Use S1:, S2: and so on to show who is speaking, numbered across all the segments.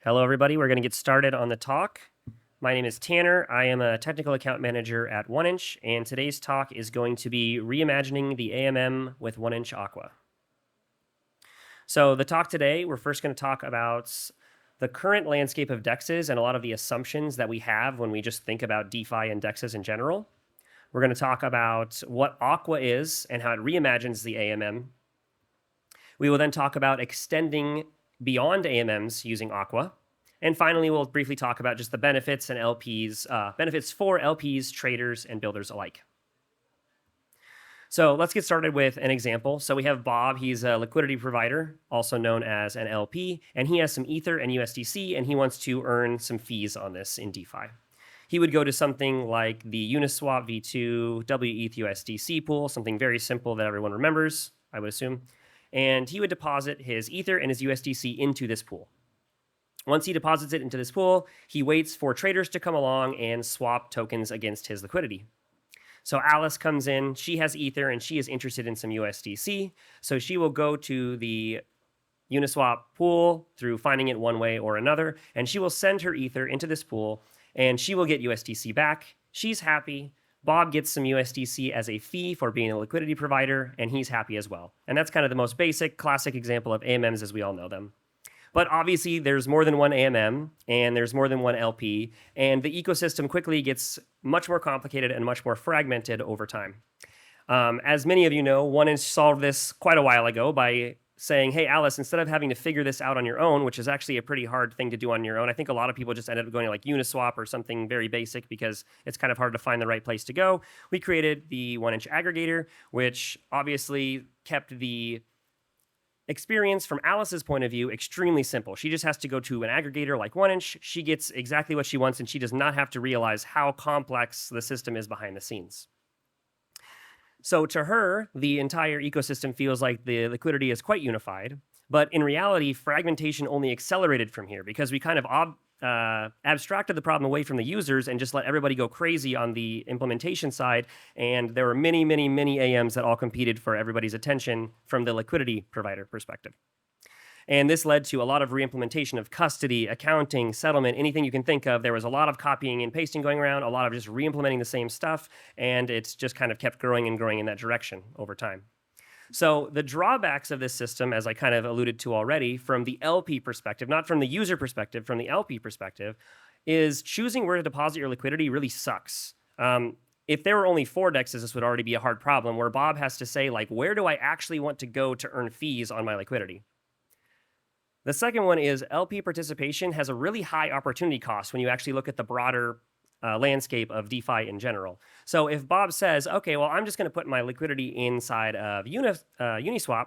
S1: Hello, everybody. We're going to get started on the talk. My name is Tanner. I am a technical account manager at 1inch, and today's talk is going to be reimagining the AMM with 1inch Aqua. So the talk today, we're first going to talk about the current landscape of DEXs and a lot of the assumptions that we have when we just think about DeFi and DEXs in general. We're going to talk about what Aqua is and how it reimagines the AMM. We will then talk about extending beyond AMMs using Aqua. And finally, we'll briefly talk about just the benefits and benefits for LPs, traders, and builders alike. So let's get started with an example. So we have Bob. He's a liquidity provider, also known as an LP, and he has some Ether and USDC, and he wants to earn some fees on this in DeFi. He would go to something like the Uniswap V2 WETH USDC pool, something very simple that everyone remembers, I would assume. And he would deposit his Ether and his USDC into this pool. Once he deposits it into this pool, he waits for traders to come along and swap tokens against his liquidity. So Alice comes in, she has Ether, and she is interested in some USDC. So she will go to the Uniswap pool through finding it one way or another, and she will send her Ether into this pool, and she will get USDC back. She's happy. Bob gets some USDC as a fee for being a liquidity provider, and he's happy as well. And that's kind of the most basic, classic example of AMMs as we all know them. But obviously, there's more than one AMM, and there's more than one LP, and the ecosystem quickly gets much more complicated and much more fragmented over time. As many of you know, 1inch solved this quite a while ago by saying, hey, Alice, instead of having to figure this out on your own, which is actually a pretty hard thing to do on your own, I think a lot of people just ended up going to like Uniswap or something very basic because it's kind of hard to find the right place to go. We created the 1inch aggregator, which obviously kept the experience from Alice's point of view extremely simple. She just has to go to an aggregator like 1inch. She gets exactly what she wants, and she does not have to realize how complex the system is behind the scenes. So to her, the entire ecosystem feels like the liquidity is quite unified, but in reality, fragmentation only accelerated from here because we kind of abstracted the problem away from the users and just let everybody go crazy on the implementation side. And there were many, many, many AMs that all competed for everybody's attention from the liquidity provider perspective. And this led to a lot of reimplementation of custody, accounting, settlement, anything you can think of. There was a lot of copying and pasting going around, a lot of just reimplementing the same stuff, and it's just kind of kept growing and growing in that direction over time. So the drawbacks of this system, as I kind of alluded to already, from the LP perspective, not from the user perspective, from the LP perspective, is choosing where to deposit your liquidity really sucks. If there were only 4 DEXs, this would already be a hard problem, where Bob has to say, like, where do I actually want to go to earn fees on my liquidity? The second one is LP participation has a really high opportunity cost when you actually look at the broader landscape of DeFi in general. So if Bob says, okay, well, I'm just going to put my liquidity inside of Uniswap,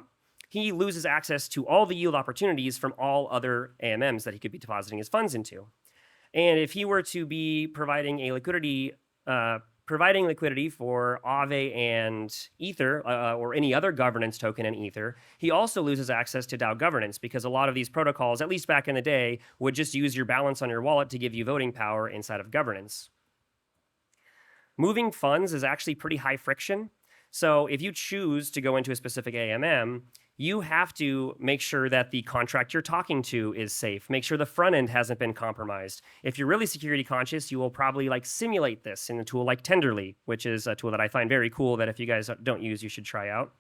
S1: he loses access to all the yield opportunities from all other AMMs that he could be depositing his funds into. And if he were to be providing a liquidity for Aave and Ether or any other governance token in Ether, he also loses access to DAO governance because a lot of these protocols, at least back in the day, would just use your balance on your wallet to give you voting power inside of governance. Moving funds is actually pretty high friction. So if you choose to go into a specific AMM, you have to make sure that the contract you're talking to is safe. Make sure the front end hasn't been compromised. If you're really security conscious, you will probably like simulate this in a tool like Tenderly, which is a tool that I find very cool that if you guys don't use, you should try out.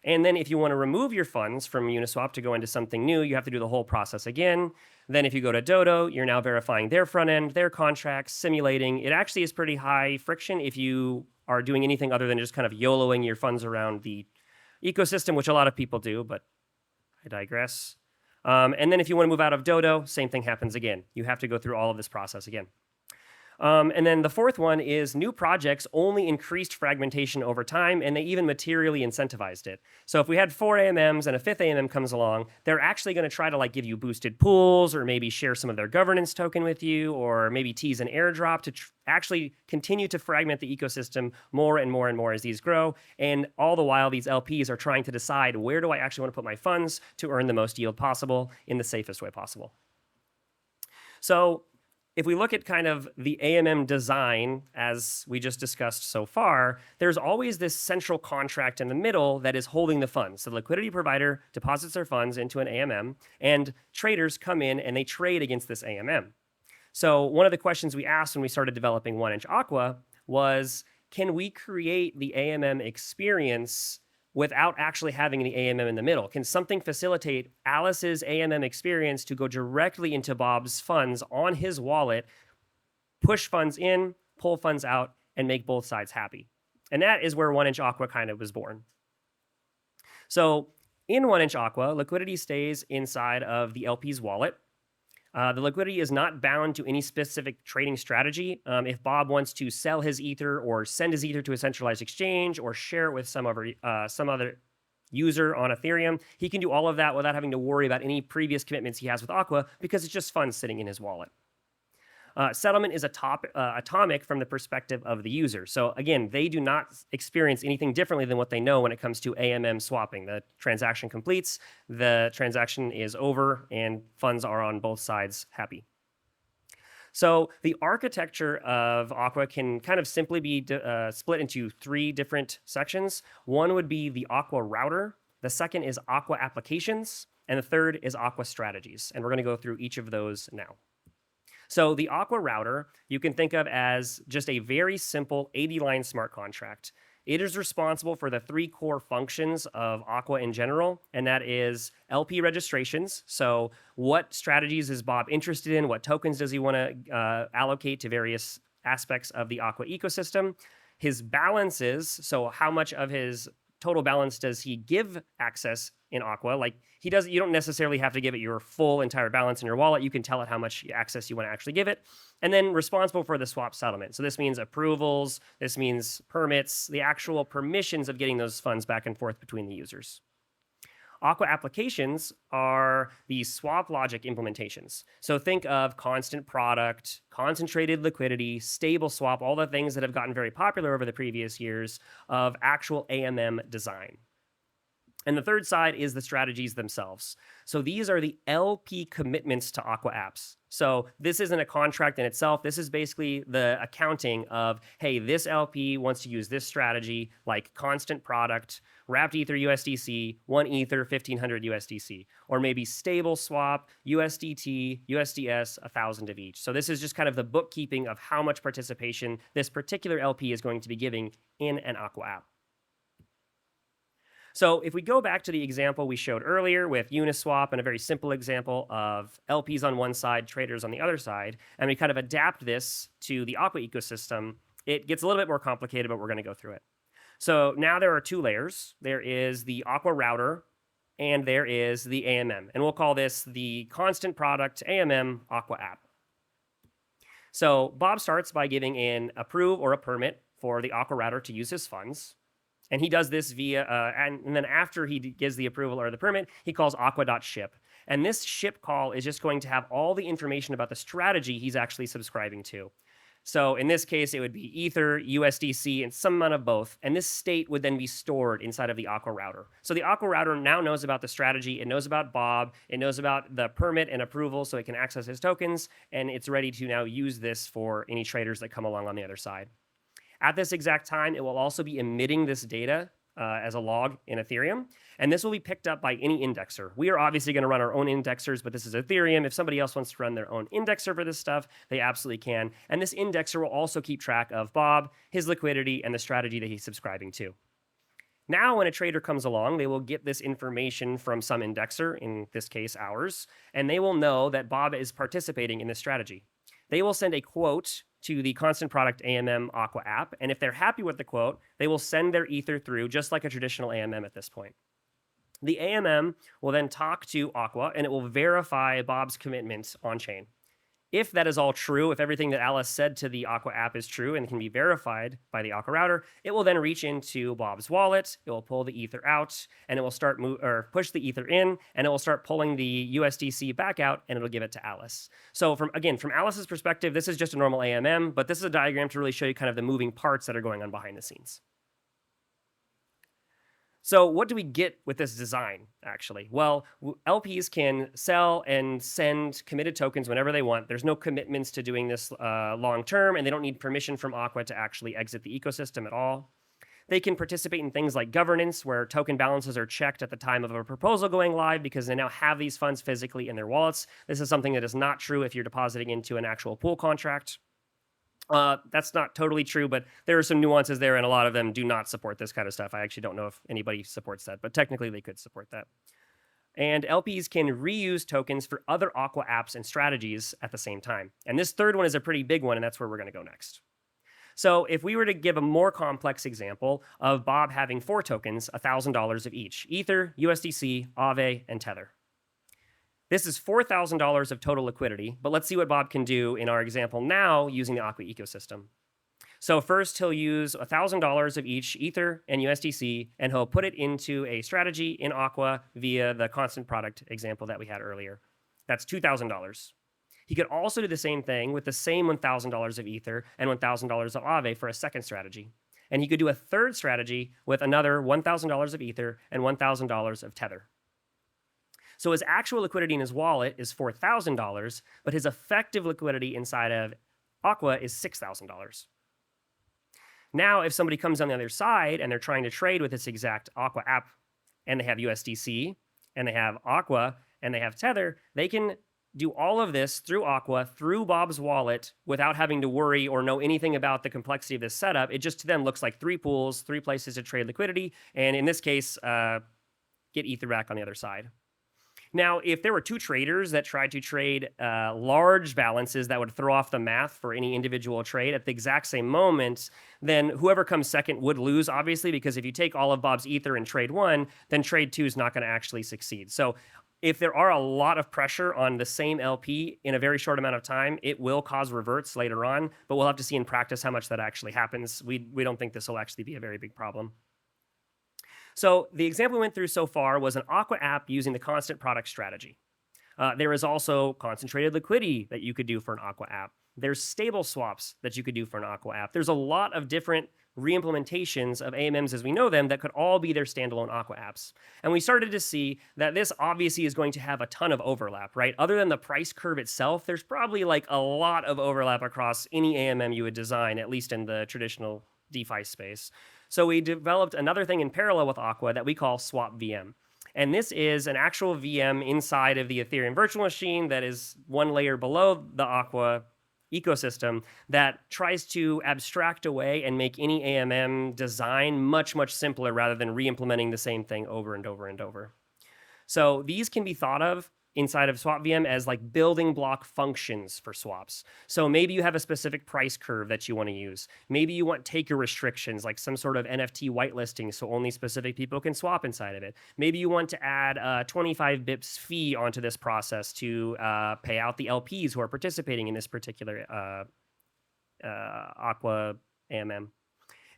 S1: And then if you want to remove your funds from Uniswap to go into something new, you have to do the whole process again. Then if you go to Dodo, you're now verifying their front end, their contracts, simulating. It actually is pretty high friction if you are doing anything other than just kind of YOLOing your funds around the ecosystem, which a lot of people do, but I digress. And then if you want to move out of Dodo, same thing happens again. You have to go through all of this process again. And then the fourth one is new projects only increased fragmentation over time, and they even materially incentivized it. So if we had 4 AMMs and a 5th AMM comes along, they're actually going to try to like give you boosted pools or maybe share some of their governance token with you or maybe tease an airdrop to actually continue to fragment the ecosystem more and more and more as these grow. And all the while, these LPs are trying to decide where do I actually want to put my funds to earn the most yield possible in the safest way possible. So if we look at kind of the AMM design, as we just discussed so far, there's always this central contract in the middle that is holding the funds. So the liquidity provider deposits their funds into an AMM, and traders come in and they trade against this AMM. So one of the questions we asked when we started developing 1inch Aqua was, can we create the AMM experience without actually having the AMM in the middle? Can something facilitate Alice's AMM experience to go directly into Bob's funds on his wallet, push funds in, pull funds out, and make both sides happy? And that is where 1inch Aqua kind of was born. So in 1inch Aqua, liquidity stays inside of the LP's wallet. The liquidity is not bound to any specific trading strategy. If Bob wants to sell his Ether or send his Ether to a centralized exchange or share it with some other user on Ethereum, he can do all of that without having to worry about any previous commitments he has with Aqua because it's just funds sitting in his wallet. Settlement is atomic from the perspective of the user. So again, they do not experience anything differently than what they know when it comes to AMM swapping. The transaction completes, the transaction is over, and funds are on both sides happy. So the architecture of Aqua can kind of simply be split into 3 different sections. One would be the Aqua Router, the second is Aqua Applications, and the third is Aqua Strategies. And we're going to go through each of those now. So the Aqua Router, you can think of as just a very simple 80-line smart contract. It is responsible for the 3 core functions of Aqua in general, and that is LP registrations. So what strategies is Bob interested in? What tokens does he want to allocate to various aspects of the Aqua ecosystem? His balances, so how much of his total balance does he give access in Aqua? Like you don't necessarily have to give it your full entire balance in your wallet. You can tell it how much access you want to actually give it. And then responsible for the swap settlement. So this means approvals, this means permits, the actual permissions of getting those funds back and forth between the users. Aqua Applications are the swap logic implementations. So think of constant product, concentrated liquidity, stable swap, all the things that have gotten very popular over the previous years of actual AMM design. And the third side is the strategies themselves. So these are the LP commitments to Aqua apps. So this isn't a contract in itself. This is basically the accounting of, hey, this LP wants to use this strategy like constant product, wrapped Ether USDC, 1 Ether, 1500 USDC, or maybe stable swap, USDT, USDS, 1,000 of each. So this is just kind of the bookkeeping of how much participation this particular LP is going to be giving in an Aqua app. So if we go back to the example we showed earlier with Uniswap and a very simple example of LPs on one side, traders on the other side, and we kind of adapt this to the Aqua ecosystem, it gets a little bit more complicated, but we're going to go through it. So now there are 2 layers. There is the Aqua Router, and there is the AMM. And we'll call this the constant product AMM Aqua app. So Bob starts by giving in approve or a permit for the Aqua Router to use his funds. And he does this via, and then after he gives the approval or the permit, he calls aqua.ship. And this ship call is just going to have all the information about the strategy he's actually subscribing to. So in this case, it would be Ether, USDC, and some amount of both. And this state would then be stored inside of the Aqua Router. So the Aqua Router now knows about the strategy. It knows about Bob. It knows about the permit and approval so it can access his tokens. And it's ready to now use this for any traders that come along on the other side. At this exact time, it will also be emitting this data as a log in Ethereum, and this will be picked up by any indexer. We are obviously going to run our own indexers, but this is Ethereum. If somebody else wants to run their own indexer for this stuff, they absolutely can. And this indexer will also keep track of Bob, his liquidity, and the strategy that he's subscribing to. Now, when a trader comes along, they will get this information from some indexer, in this case ours, and they will know that Bob is participating in this strategy. They will send a quote to the constant product AMM Aqua app, and if they're happy with the quote, they will send their Ether through just like a traditional AMM at this point. The AMM will then talk to Aqua, and it will verify Bob's commitment on chain. If that is all true, if everything that Alice said to the Aqua app is true and can be verified by the Aqua Router, it will then reach into Bob's wallet, it will pull the Ether out, and it will start push the Ether in, and it will start pulling the USDC back out, and it'll give it to Alice. So from Alice's perspective, this is just a normal AMM, but this is a diagram to really show you kind of the moving parts that are going on behind the scenes. So what do we get with this design, actually? Well, LPs can sell and send committed tokens whenever they want. There's no commitments to doing this long term, and they don't need permission from Aqua to actually exit the ecosystem at all. They can participate in things like governance, where token balances are checked at the time of a proposal going live because they now have these funds physically in their wallets. This is something that is not true if you're depositing into an actual pool contract. That's not totally true, but there are some nuances there, and a lot of them do not support this kind of stuff. I actually don't know if anybody supports that, but technically they could support that. And LPs can reuse tokens for other Aqua apps and strategies at the same time. And this third one is a pretty big one, and that's where we're going to go next. So if we were to give a more complex example of Bob having 4 tokens, $1,000 of each: Ether, USDC, Aave, and Tether. This is $4,000 of total liquidity, but let's see what Bob can do in our example now using the Aqua ecosystem. So first, he'll use $1,000 of each Ether and USDC, and he'll put it into a strategy in Aqua via the constant product example that we had earlier. That's $2,000. He could also do the same thing with the same $1,000 of Ether and $1,000 of Aave for a second strategy. And he could do a third strategy with another $1,000 of Ether and $1,000 of Tether. So his actual liquidity in his wallet is $4,000, but his effective liquidity inside of Aqua is $6,000. Now, if somebody comes on the other side and they're trying to trade with this exact Aqua app, and they have USDC, and they have Aqua, and they have Tether, they can do all of this through Aqua, through Bob's wallet, without having to worry or know anything about the complexity of this setup. It just to them looks like 3 pools, 3 places to trade liquidity, and in this case, get Ether back on the other side. Now, if there were 2 traders that tried to trade large balances that would throw off the math for any individual trade at the exact same moment, then whoever comes second would lose, obviously, because if you take all of Bob's Ether and trade 1, then trade 2 is not going to actually succeed. So if there are a lot of pressure on the same LP in a very short amount of time, it will cause reverts later on, but we'll have to see in practice how much that actually happens. We don't think this will actually be a very big problem. So the example we went through so far was an Aqua app using the constant product strategy. There is also concentrated liquidity that you could do for an Aqua app. There's stable swaps that you could do for an Aqua app. There's a lot of different reimplementations of AMMs as we know them that could all be their standalone Aqua apps. And we started to see that this obviously is going to have a ton of overlap, right? Other than the price curve itself, there's probably like a lot of overlap across any AMM you would design, at least in the traditional DeFi space. So we developed another thing in parallel with Aqua that we call SwapVM. And this is an actual VM inside of the Ethereum virtual machine that is one layer below the Aqua ecosystem that tries to abstract away and make any AMM design much, much simpler rather than re-implementing the same thing over and over and over. So these can be thought of inside of SwapVM as like building block functions for swaps. So maybe you have a specific price curve that you want to use. Maybe you want taker restrictions, like some sort of NFT whitelisting, so only specific people can swap inside of it. Maybe you want to add a 25 bips fee onto this process to pay out the LPs who are participating in this particular Aqua AMM.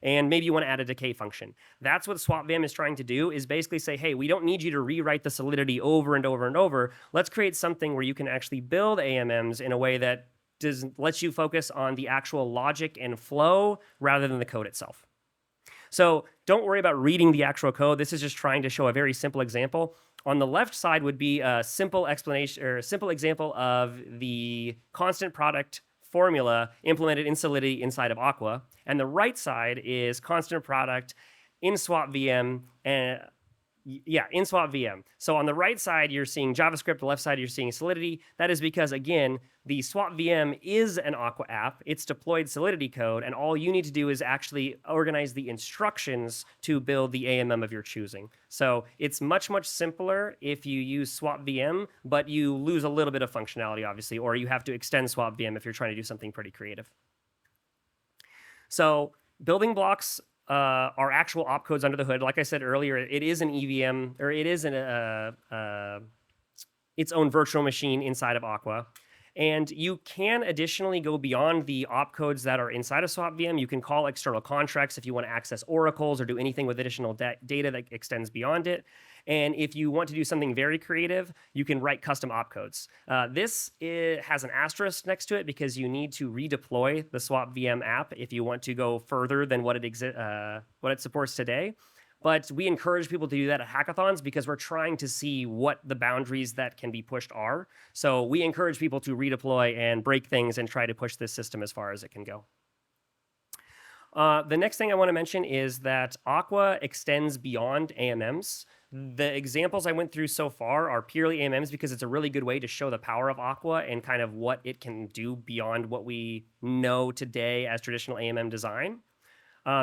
S1: And maybe you want to add a decay function. That's what SwapVM is trying to do, is basically say, hey, we don't need you to rewrite the Solidity over and over and over. Let's create something where you can actually build AMMs in a way that lets you focus on the actual logic and flow rather than the code itself. So don't worry about reading the actual code. This is just trying to show a very simple example. On the left side would be a simple explanation or a simple example of the constant product formula implemented in Solidity inside of Aqua. And the right side is constant product in SwapVM and in SwapVM. So on the right side, you're seeing JavaScript. The left side, you're seeing Solidity. That is because, again, the SwapVM is an Aqua app. It's deployed Solidity code, and all you need to do is actually organize the instructions to build the AMM of your choosing. So it's much, much simpler if you use SwapVM, but you lose a little bit of functionality, obviously, or you have to extend SwapVM if you're trying to do something pretty creative. So building blocks are actual opcodes under the hood. Like I said earlier, it is an EVM, or it is its own virtual machine inside of Aqua. And you can additionally go beyond the opcodes that are inside of SwapVM. You can call external contracts if you want to access oracles or do anything with additional data that extends beyond it. And if you want to do something very creative, you can write custom opcodes. This has an asterisk next to it because you need to redeploy the SwapVM app if you want to go further than what it supports today. But we encourage people to do that at hackathons because we're trying to see what the boundaries that can be pushed are. So we encourage people to redeploy and break things and try to push this system as far as it can go. The next thing I want to mention is that Aqua extends beyond AMMs. The examples I went through so far are purely AMMs because it's a really good way to show the power of Aqua and kind of what it can do beyond what we know today as traditional AMM design.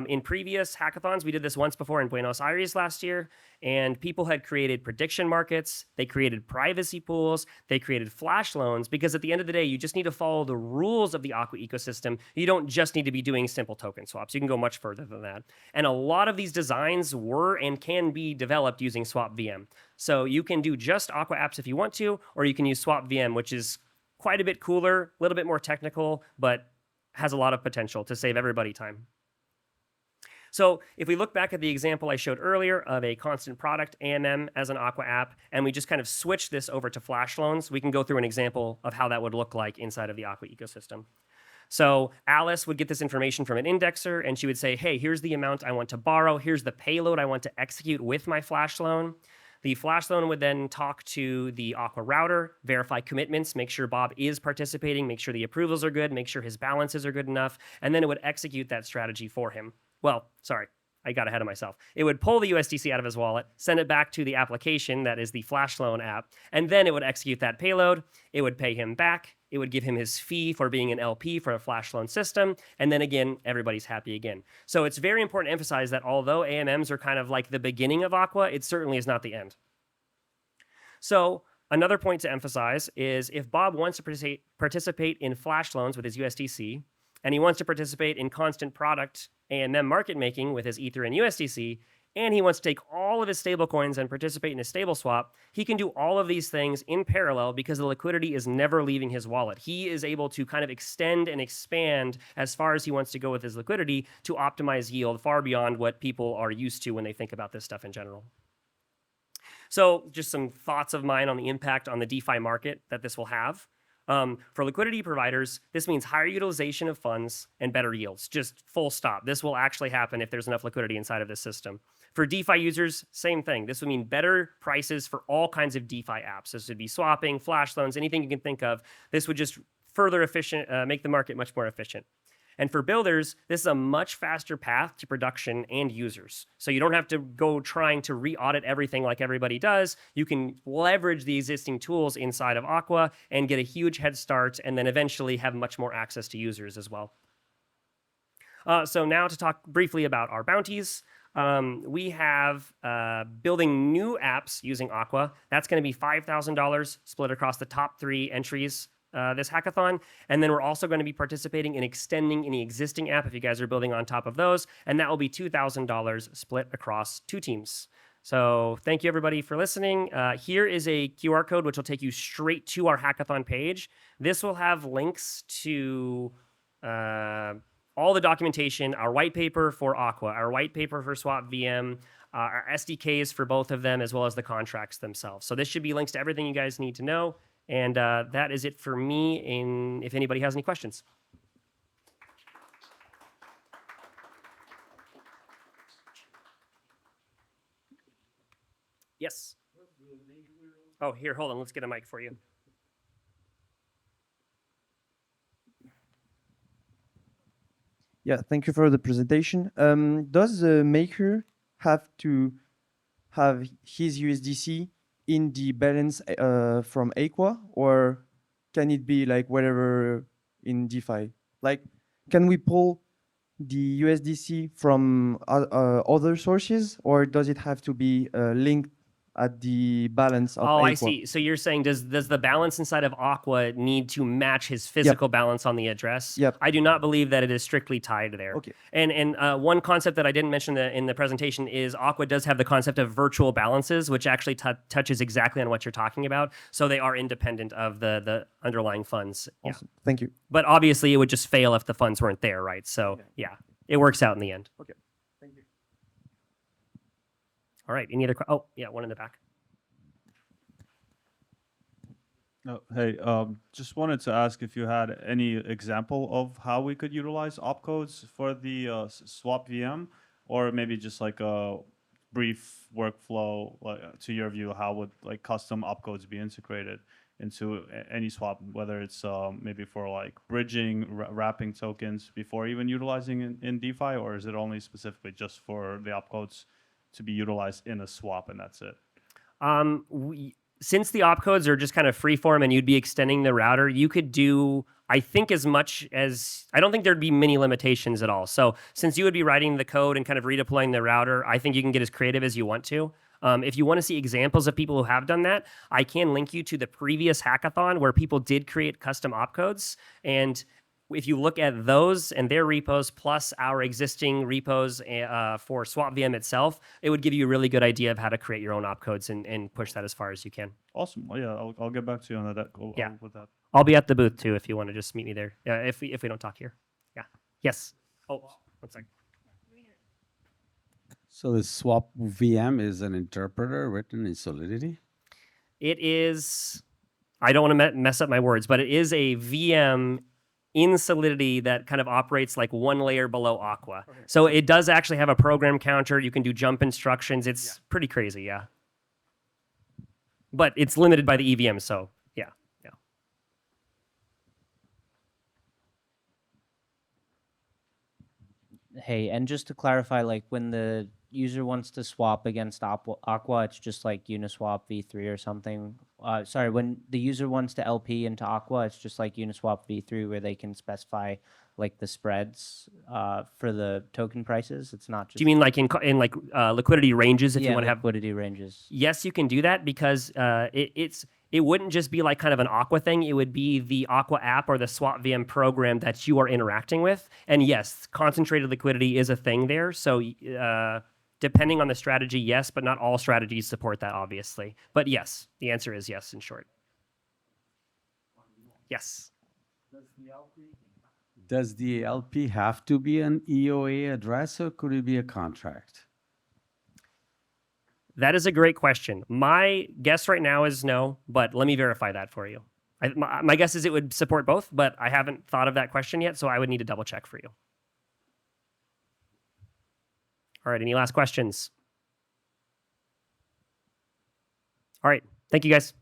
S1: In previous hackathons, we did this once before in Buenos Aires last year, and people had created prediction markets, they created privacy pools, they created flash loans, because at the end of the day, you just need to follow the rules of the Aqua ecosystem. You don't just need to be doing simple token swaps. You can go much further than that. And a lot of these designs were and can be developed using SwapVM. So you can do just Aqua apps if you want to, or you can use SwapVM, which is quite a bit cooler, a little bit more technical, but has a lot of potential to save everybody time. So if we look back at the example I showed earlier of a constant product AMM as an Aqua app, and we just kind of switch this over to flash loans, we can go through an example of how that would look like inside of the Aqua ecosystem. So Alice would get this information from an indexer, and she would say, hey, here's the amount I want to borrow. Here's the payload I want to execute with my flash loan. The flash loan would then talk to the Aqua Router, verify commitments, make sure Bob is participating, make sure the approvals are good, make sure his balances are good enough, and then it would execute that strategy for him. Well, sorry, I got ahead of myself. It would pull the USDC out of his wallet, send it back to the application that is the flash loan app, and then it would execute that payload. It would pay him back. It would give him his fee for being an LP for a flash loan system. And then again, everybody's happy again. So it's very important to emphasize that although AMMs are kind of like the beginning of Aqua, it certainly is not the end. So another point to emphasize is if Bob wants to participate in flash loans with his USDC, and he wants to participate in constant product AMM market making with his Ether and USDC, and he wants to take all of his stablecoins and participate in a stable swap, he can do all of these things in parallel because the liquidity is never leaving his wallet. He is able to kind of extend and expand as far as he wants to go with his liquidity to optimize yield far beyond what people are used to when they think about this stuff in general. So just some thoughts of mine on the impact on the DeFi market that this will have. For liquidity providers, this means higher utilization of funds and better yields, just full stop. This will actually happen if there's enough liquidity inside of this system. For DeFi users, same thing. This would mean better prices for all kinds of DeFi apps. This would be swapping, flash loans, anything you can think of. This would just further make the market much more efficient. And for builders, this is a much faster path to production and users. So you don't have to go trying to re-audit everything like everybody does. You can leverage the existing tools inside of Aqua and get a huge head start and then eventually have much more access to users as well. So now to talk briefly about our bounties. We have building new apps using Aqua. That's going to be $5,000 split across the top 3 entries this hackathon. And then we're also going to be participating in extending any existing app if you guys are building on top of those. And that will be $2,000 split across 2 teams. So thank you everybody for listening. Here is a QR code which will take you straight to our hackathon page. This will have links to all the documentation, our white paper for Aqua, our white paper for SwapVM, our SDKs for both of them, as well as the contracts themselves. So this should be links to everything you guys need to know. And that is it for me, if anybody has any questions. Yes. Oh, here, hold on. Let's get a mic for you.
S2: Yeah, thank you for the presentation. Does the maker have to have his USDC in the balance from Aqua, or can it be like whatever in DeFi? Like, can we pull the USDC from other sources, or does it have to be linked at the balance of Aqua?
S1: Oh, I see. So you're saying does the balance inside of Aqua need to match his physical balance on the address?
S2: Yep.
S1: I do not believe that it is strictly tied there.
S2: Okay.
S1: And one concept that I didn't mention in the presentation is Aqua does have the concept of virtual balances, which actually touches exactly on what you're talking about. So they are independent of the underlying funds.
S2: Awesome. Yeah. Thank you.
S1: But obviously it would just fail if the funds weren't there, right? So yeah, it works out in the end.
S2: Okay. Thank you.
S1: All right. Any other? Oh, yeah, one in the back.
S3: Oh, hey, just wanted to ask if you had any example of how we could utilize opcodes for the SwapVM, or maybe just like brief workflow, to your view, how would like custom opcodes be integrated into any swap, whether it's maybe for like bridging, wrapping tokens before even utilizing in DeFi, or is it only specifically just for the opcodes to be utilized in a swap and that's it?
S1: Since the opcodes are just kind of freeform and you'd be extending the router, you could do, I think, as much as, I don't think there'd be many limitations at all. So since you would be writing the code and kind of redeploying the router, I think you can get as creative as you want to. If you want to see examples of people who have done that, I can link you to the previous hackathon where people did create custom opcodes. And if you look at those and their repos plus our existing repos for SwapVM itself, it would give you a really good idea of how to create your own opcodes and push that as far as you can.
S3: Awesome. Well, yeah, I'll get back to you on that.
S1: Yeah.
S3: With that.
S1: I'll be at the booth too if you want to just meet me there. If we don't talk here. Yeah. Yes. Oh, one second.
S4: So the SwapVM is an interpreter written in Solidity?
S1: It is, I don't want to mess up my words, but it is a VM in Solidity that kind of operates like one layer below Aqua. Okay. So it does actually have a program counter. You can do jump instructions. It's pretty crazy, yeah. But it's limited by the EVM, so yeah.
S5: Hey, and just to clarify, like when the user wants to swap against Aqua, it's just like Uniswap V3 or something. Sorry, when the user wants to LP into Aqua, it's just like Uniswap V3 where they can specify like the spreads for the token prices. It's not just.
S1: Do you mean like in like liquidity ranges if you want to have
S5: liquidity ranges?
S1: Yes, you can do that because it wouldn't just be like kind of an Aqua thing. It would be the Aqua app or the SwapVM program that you are interacting with. And yes, concentrated liquidity is a thing there. So depending on the strategy, yes, but not all strategies support that, obviously. But yes, the answer is yes, in short. Yes.
S4: Does the LP have to be an EOA address or could it be a contract?
S1: That is a great question. My guess right now is no, but let me verify that for you. My guess is it would support both, but I haven't thought of that question yet, so I would need to double check for you. All right, any last questions? All right, thank you guys.